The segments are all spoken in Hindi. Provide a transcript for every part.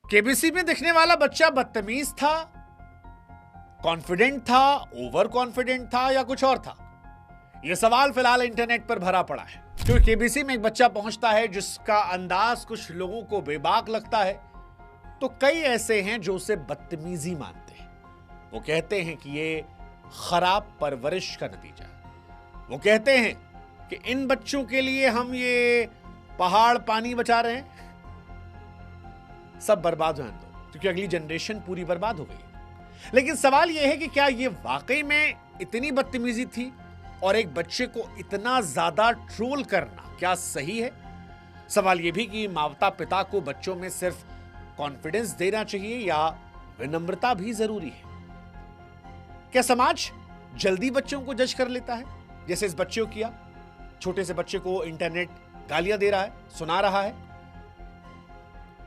केबीसी में दिखने वाला बच्चा बदतमीज था, कॉन्फिडेंट था, ओवर कॉन्फिडेंट था या कुछ और था? यह सवाल फिलहाल इंटरनेट पर भरा पड़ा है। क्योंकि केबीसी में एक बच्चा पहुंचता है जिसका अंदाज कुछ लोगों को बेबाक लगता है, तो कई ऐसे हैं जो उसे बदतमीजी मानते हैं। वो कहते हैं कि यह खराब परवरिश का नतीजा है। वो कहते हैं कि इन बच्चों के लिए हम ये पहाड़ पानी बचा रहे हैं, सब बर्बाद होने दो, क्योंकि अगली जनरेशन पूरी बर्बाद हो गई। लेकिन सवाल यह है कि क्या यह वाकई में इतनी बदतमीजी थी और एक बच्चे को इतना ज्यादा ट्रोल करना क्या सही है? सवाल यह भी कि माता पिता को बच्चों में सिर्फ कॉन्फिडेंस देना चाहिए या विनम्रता भी जरूरी है? क्या समाज जल्दी बच्चों को जज कर लेता है, जैसे इस बच्चे को किया? छोटे से बच्चे को इंटरनेट गालियां दे रहा है, सुना रहा है।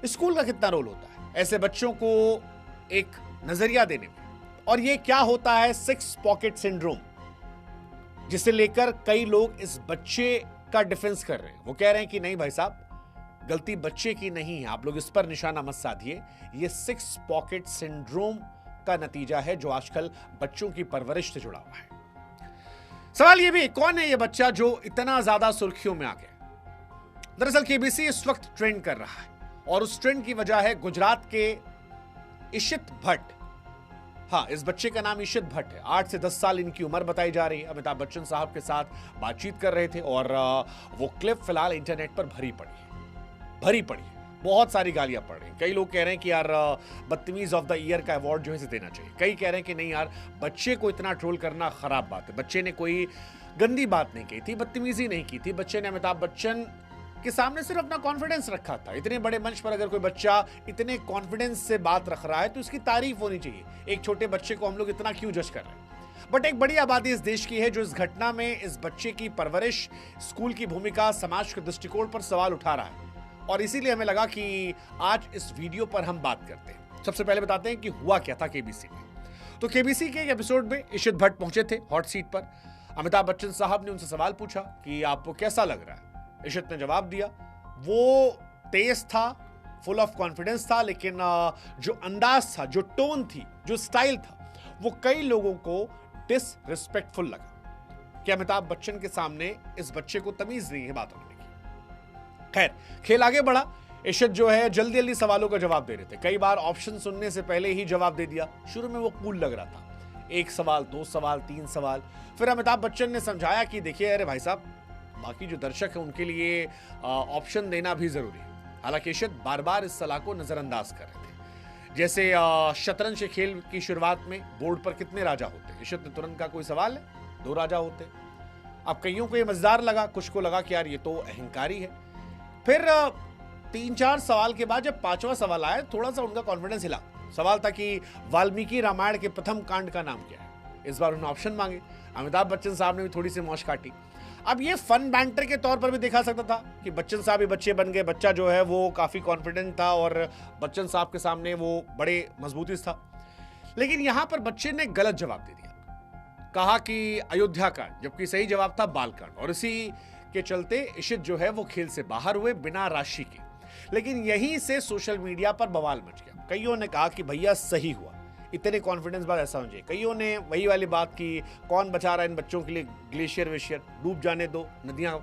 स्कूल का कितना रोल होता है ऐसे बच्चों को एक नजरिया देने में? और ये क्या होता है सिक्स पॉकेट सिंड्रोम, जिसे लेकर कई लोग इस बच्चे का डिफेंस कर रहे हैं। वो कह रहे हैं कि नहीं भाई साहब, गलती बच्चे की नहीं है, आप लोग इस पर निशाना मत साधिए। ये सिक्स पॉकेट सिंड्रोम का नतीजा है जो आजकल बच्चों की परवरिश से जुड़ा हुआ है। सवाल ये भी, कौन है ये बच्चा जो इतना ज्यादा सुर्खियों में आ गया? दरअसल केबीसी इस वक्त ट्रेंड कर रहा है और उस ट्रेंड की वजह है गुजरात के इशित भट्ट। हाँ, इस बच्चे का नाम इशित भट्ट है। 8 से 10 साल इनकी उम्र बताई जा रही है। अमिताभ बच्चन साहब के साथ बातचीत कर रहे थे और वो क्लिप फिलहाल इंटरनेट पर भरी पड़ी है। बहुत सारी गालियां पड़ रही हैं। कई लोग कह रहे हैं कि यार बदतमीज ऑफ द ईयर का अवार्ड जो है इसे देना चाहिए। कई कह रहे हैं कि नहीं यार, बच्चे को इतना ट्रोल करना खराब बात है। बच्चे ने कोई गंदी बात नहीं की थी, बदतमीजी नहीं की थी। बच्चे ने अमिताभ बच्चन के सामने सिर्फ अपना कॉन्फिडेंस रखा था। इतने बड़े मंच पर अगर कोई बच्चा इतने कॉन्फिडेंस से बात रख रहा है तो इसकी तारीफ होनी चाहिए। एक छोटे बच्चे को हम लोग इतना क्यों जज कर रहे हैं? बट एक बड़ी आबादी इस देश की है जो इस घटना में इस बच्चे की परवरिश, स्कूल की भूमिका, समाज के दृष्टिकोण पर सवाल उठा रहा है। और इसीलिए हमें लगा कि आज इस वीडियो पर हम बात करते हैं। सबसे पहले बताते हैं कि हुआ क्या था केबीसी में। तो केबीसी के एक एपिसोड में इशित भट्ट पहुंचे थे हॉट सीट पर। अमिताभ बच्चन साहब ने उनसे सवाल पूछा कि आपको कैसा लग रहा है? इशित ने जवाब दिया। वो तेज था, फुल ऑफ कॉन्फिडेंस था, लेकिन जो अंदाज था, जो टोन थी, जो स्टाइल था, वो कई लोगों को डिसरिस्पेक्टफुल लगा कि अमिताभ बच्चन के सामने इस बच्चे को तमीज नहीं है बात करने की। खैर, खेल आगे बढ़ा। इशित जो है जल्दी जल्दी सवालों का जवाब दे रहे थे। कई बार ऑप्शन सुनने से पहले ही जवाब दे दिया। शुरू में वो कूल लग रहा था, 1 सवाल, 2 सवाल, 3 सवाल। फिर अमिताभ बच्चन ने समझाया कि देखिए अरे भाई साहब, बाकी जो दर्शक है उनके लिए ऑप्शन देना भी जरूरी है। हालांकि इशित बार बार इस सलाह को नजरअंदाज कर रहे थे। जैसे शतरंज के खेल की शुरुआत में बोर्ड पर कितने राजा होते? इशित ने तुरंत कहा कोई सवाल है, 2 राजा होते। अब कईयों को ये मजेदार लगा, कुछ को लगा कि यार ये तो अहंकारी है। फिर 3-4 सवाल के बाद जब 5वां सवाल आया, थोड़ा सा उनका कॉन्फिडेंस हिला। सवाल था कि वाल्मीकि रामायण के प्रथम कांड का नाम क्या है? इस बार उन्होंने ऑप्शन मांगे। अमिताभ बच्चन साहब ने भी थोड़ी सी मौज काटी। अब ये फन बैंटर के तौर पर भी देखा सकता था कि बच्चन साहब ही बच्चे बन गए। बच्चा जो है वो काफी कॉन्फिडेंट था और बच्चन साहब के सामने वो बड़े मजबूती से था। लेकिन यहां पर बच्चे ने गलत जवाब दे दिया, कहा कि अयोध्या कांड, जबकि सही जवाब था बालकांड। और इसी के चलते इशित जो है वो खेल से बाहर हुए बिना राशि के। लेकिन यहीं से सोशल मीडिया पर बवाल मच गया। कईयों ने कहा कि भैया सही हुआ, इतने कॉन्फिडेंस बाद ऐसा होना चाहिए। कईयों ने वही वाली बात की, कौन बचा रहा है इन बच्चों के लिए? ग्लेशियर वेशियर डूब जाने दो, नदियां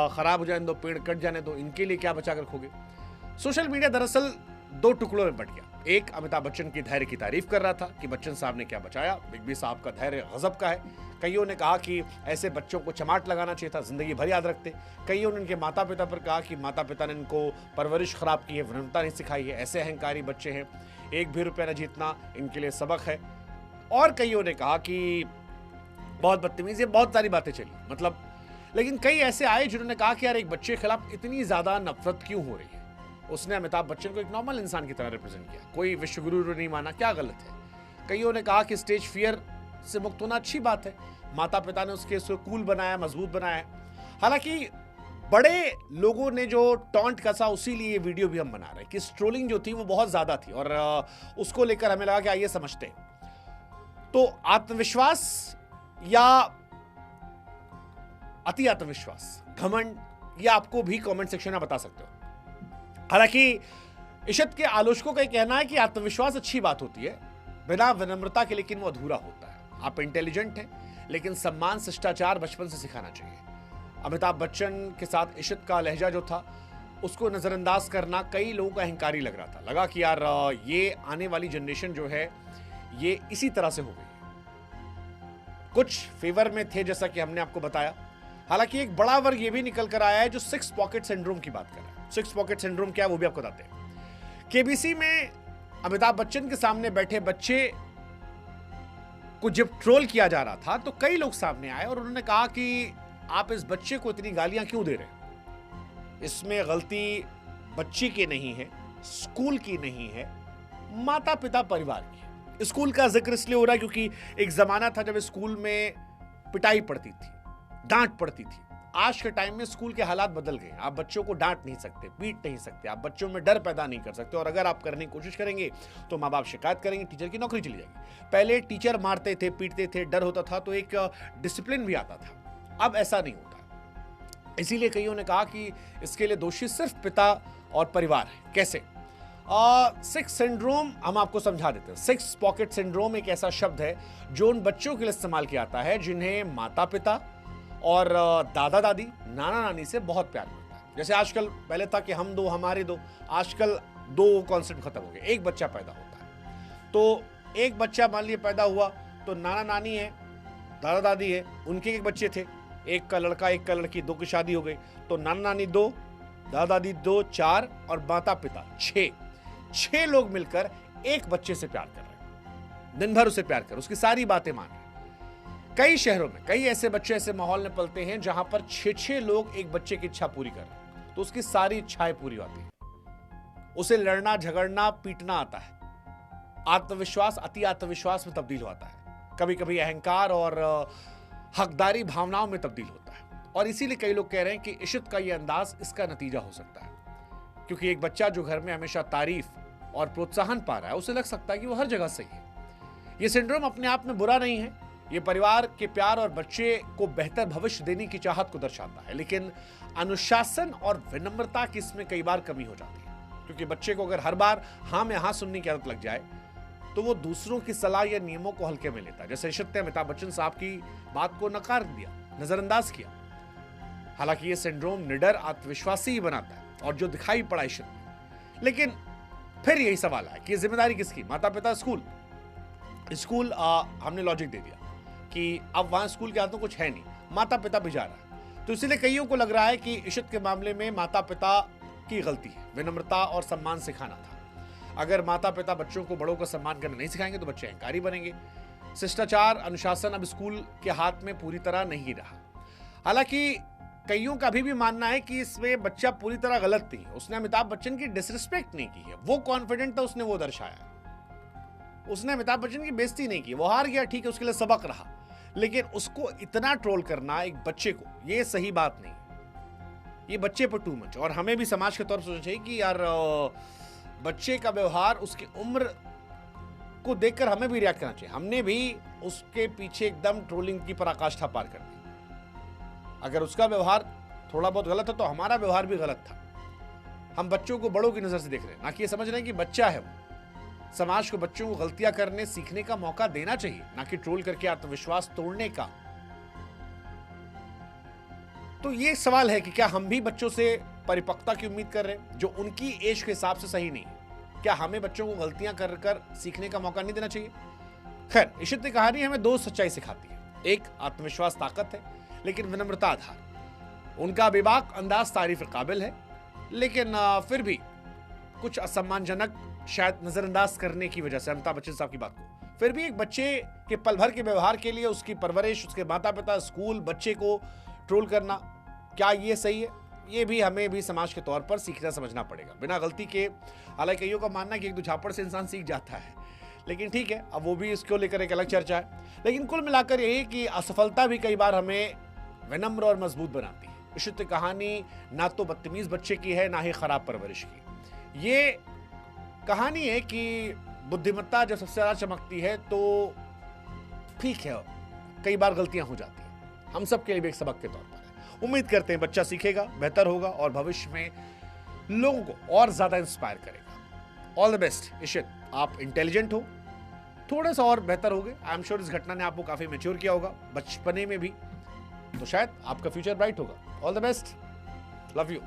खराब हो जाने दो, पेड़ कट जाने दो, इनके लिए क्या बचा कर रखोगे? सोशल मीडिया दरअसल 2 टुकड़ों में बट गया। एक अमिताभ बच्चन की धैर्य की तारीफ कर रहा था कि बच्चन साहब ने क्या बचाया, बिग बी साहब का धैर्य गजब का है। कईयों ने कहा कि ऐसे बच्चों को चमाट लगाना चाहिए था, जिंदगी भर याद रखते। कईयों ने इनके माता पिता पर कहा कि माता पिता ने इनको परवरिश खराब की है, विनम्रता नहीं सिखाई है, ऐसे अहंकारी बच्चे हैं, 1 भी रुपया न जीतना इनके लिए सबक है। और कईयों ने कहा कि बहुत बदतमीजी, बहुत सारी बातें चली मतलब। लेकिन कई ऐसे आए जिन्होंने कहा कि यार एक बच्चे के खिलाफ इतनी ज्यादा नफरत क्यों हो रही है? उसने अमिताभ बच्चन को एक नॉर्मल इंसान की तरह रिप्रेजेंट किया, कोई विश्वगुरु नहीं माना, क्या गलत है? कईयों ने कहा कि स्टेज फियर से मुक्त होना अच्छी बात है, माता पिता ने उसको कूल बनाया, मजबूत बनाया। हालांकि बड़े लोगों ने जो टॉन्ट कसा, उसी लिए ये वीडियो भी हम बना रहे हैं कि स्ट्रोलिंग जो थी वो बहुत ज्यादा थी और उसको लेकर हमें लगा कि आइए समझते हैं। तो आत्मविश्वास या अति आत्मविश्वास, घमंड, ये आपको भी कमेंट सेक्शन में बता सकते हो। हालांकि इशित के आलोचकों का कहना है कि आत्मविश्वास अच्छी बात होती है, बिना विनम्रता के लेकिन वो अधूरा होता है। आप इंटेलिजेंट हैं, लेकिन सम्मान शिष्टाचार बचपन से सिखाना चाहिए। अमिताभ बच्चन के साथ इशित का लहजा जो था उसको नजरअंदाज करना कई लोगों का अहंकारी लग रहा था। लगा कि यार ये आने वाली जनरेशन जो है ये इसी तरह से हो गई। कुछ फेवर में थे जैसा कि हमने आपको बताया। हालांकि एक बड़ा वर्ग ये भी निकल कर आया है जो 6 पॉकेट सिंड्रोम की बात कर रहा है। 6 पॉकेट सिंड्रोम क्या है वो भी आपको बताते हैं। केबीसी में अमिताभ बच्चन के सामने बैठे बच्चे को जब ट्रोल किया जा रहा था तो कई लोग सामने आए और उन्होंने कहा कि आप इस बच्चे को इतनी गालियां क्यों दे रहे हैं। इसमें गलती बच्ची की नहीं है, स्कूल की नहीं है, माता पिता परिवार की। स्कूल का जिक्र इसलिए हो रहा है क्योंकि एक जमाना था जब स्कूल में पिटाई पड़ती थी, डांट पड़ती थी। आज के टाइम में स्कूल के हालात बदल गए। आप बच्चों को डांट नहीं सकते, पीट नहीं सकते, आप बच्चों में डर पैदा नहीं कर सकते, और अगर आप करने की कोशिश करेंगे तो माँ बाप शिकायत करेंगे, टीचर की नौकरी चली जाएगी। पहले टीचर मारते थे, पीटते थे, डर होता था तो एक डिसिप्लिन भी आता था। अब ऐसा नहीं होता। इसीलिए कईयों ने कहा कि इसके लिए दोषी सिर्फ पिता और परिवार है। कैसे? 6 सिंड्रोम हम आपको समझा देते हैं। 6 पॉकेट सिंड्रोम एक ऐसा शब्द है जो उन बच्चों के लिए इस्तेमाल किया जाता है जिन्हें माता पिता और दादा दादी, नाना नानी से बहुत प्यार मिलता है। जैसे आजकल, पहले था कि हम दो हमारे दो, आजकल 2 कॉन्सेप्ट खत्म हो गए। एक बच्चा पैदा होता है तो एक बच्चा मान लिया पैदा हुआ तो नाना नानी है, दादा दादी है, उनके एक बच्चे थे, एक का लड़का एक का लड़की, 2 की शादी हो गई तो नाना नानी 2, दादा दादी 2, 4 और माता पिता 6 लोग मिलकर एक बच्चे से प्यार कर रहे हैं। दिन भर उसे प्यार कर, उसकी सारी बातें मान रहे हैं। कई शहरों में कई ऐसे बच्चे ऐसे माहौल में पलते हैं जहां पर 6 लोग एक बच्चे की इच्छा पूरी कर रहे हैं तो उसकी सारी इच्छाएं पूरी होती हैं। उसे लड़ना झगड़ना पीटना आता है। आत्मविश्वास अति आत्मविश्वास में तब्दील होता है, कभी कभी अहंकार और हकदारी भावनाओं में तब्दील होता है। और इसीलिए कई लोग कह रहे हैं कि इशित का यह अंदाज इसका नतीजा हो सकता है, क्योंकि एक बच्चा जो घर में हमेशा तारीफ और प्रोत्साहन पा रहा है उसे लग सकता है कि वो हर जगह सही है। यह सिंड्रोम अपने आप में बुरा नहीं है, ये परिवार के प्यार और बच्चे को बेहतर भविष्य देने की चाहत को दर्शाता है। लेकिन अनुशासन और विनम्रता की इसमें कई बार कमी हो जाती है, क्योंकि बच्चे को अगर हर बार हाँ में हाँ सुनने की आदत लग जाए तो वो दूसरों की सलाह या नियमों को हल्के में लेता है। जैसे इशित ने अमिताभ बच्चन साहब की बात को नकार दिया, नजरअंदाज किया। हालांकि ये सिंड्रोम निडर आत्मविश्वासी ही बनाता है और जो दिखाई पड़ा इशित में। लेकिन फिर यही सवाल है कि जिम्मेदारी किसकी? माता पिता, स्कूल? स्कूल हमने लॉजिक दे दिया कि अब वहां स्कूल के हाथों कुछ है नहीं, माता पिता भी जा रहा है। तो इसलिए कईयों को लग रहा है कि इशित के मामले में माता पिता की गलती है, विनम्रता और सम्मान सिखाना था। अगर माता पिता बच्चों को बड़ों का सम्मान करना नहीं सिखाएंगे तो बच्चे अहंकारी बनेंगे। शिष्टाचार अनुशासन अब स्कूल के हाथ में पूरी तरह नहीं रहा। हालांकि कईयों का अभी भी मानना है कि इसमें बच्चा पूरी तरह गलत नहीं है। उसने अमिताभ बच्चन की डिसरिस्पेक्ट नहीं की है, वो कॉन्फिडेंट था, उसने वो दर्शाया। उसने अमिताभ बच्चन की बेइज्जती नहीं की, वो हार गया, ठीक है, उसके लिए सबक रहा। लेकिन उसको इतना ट्रोल करना एक बच्चे को, ये सही बात नहीं, ये बच्चे पर टू मच। और हमें भी समाज के तौर पर सोचना चाहिए कि यार बच्चे का व्यवहार उसकी उम्र को देखकर हमें भी रिएक्ट करना चाहिए। हमने भी उसके पीछे एकदम ट्रोलिंग की पराकाष्ठा पार कर दी। अगर उसका व्यवहार थोड़ा बहुत गलत है तो हमारा व्यवहार भी गलत था। हम बच्चों को बड़ों की नजर से देख रहे हैं, ना कि ये समझ रहे हैं कि बच्चा है वो। समाज को बच्चों को गलतियां करने सीखने का मौका देना चाहिए, ना कि ट्रोल करके आत्मविश्वास तोड़ने का। तो ये सवाल है कि क्या हम भी बच्चों से परिपक्वता की उम्मीद कर रहे हैं जो उनकी एज के हिसाब से सही नहीं है? क्या हमें बच्चों को गलतियां कर कर सीखने का मौका नहीं देना चाहिए? खैर, इशित की कहानी हमें 2 सच्चाई सिखाती है। एक, आत्मविश्वास ताकत है, लेकिन विनम्रता आधार। उनका बेबाक अंदाज तारीफ काबिल है, लेकिन फिर भी कुछ असम्मानजनक, शायद नजरअंदाज करने की वजह से अमिताभ बच्चन साहब की बात को। फिर भी एक बच्चे के पल भर के व्यवहार के लिए उसकी परवरिश, उसके माता पिता, स्कूल, बच्चे को ट्रोल करना, क्या ये सही है? ये भी हमें भी समाज के तौर पर सीखना समझना पड़ेगा, बिना गलती के। हालांकि कईयों का मानना है कि एक दो झापड़ से इंसान सीख जाता है, लेकिन ठीक है, अब वो भी इसको लेकर एक अलग चर्चा है। लेकिन कुल मिलाकर यही कि असफलता भी कई बार हमें विनम्र और मजबूत बनाती है। इशित की कहानी ना तो बदतमीज बच्चे की है, ना ही खराब परवरिश की। ये कहानी है कि बुद्धिमत्ता जब सबसे ज्यादा चमकती है तो ठीक है, कई बार गलतियां हो जाती हैं। हम सब के लिए भी एक सबक के तौर पर है। उम्मीद करते हैं बच्चा सीखेगा, बेहतर होगा और भविष्य में लोगों को और ज्यादा इंस्पायर करेगा। ऑल द बेस्ट इशित, आप इंटेलिजेंट हो, थोड़ा सा और बेहतर होगे। आई एम श्योर इस घटना ने आपको काफी मैच्योर किया होगा बचपने में भी, तो शायद आपका फ्यूचर ब्राइट होगा। All the best, love you.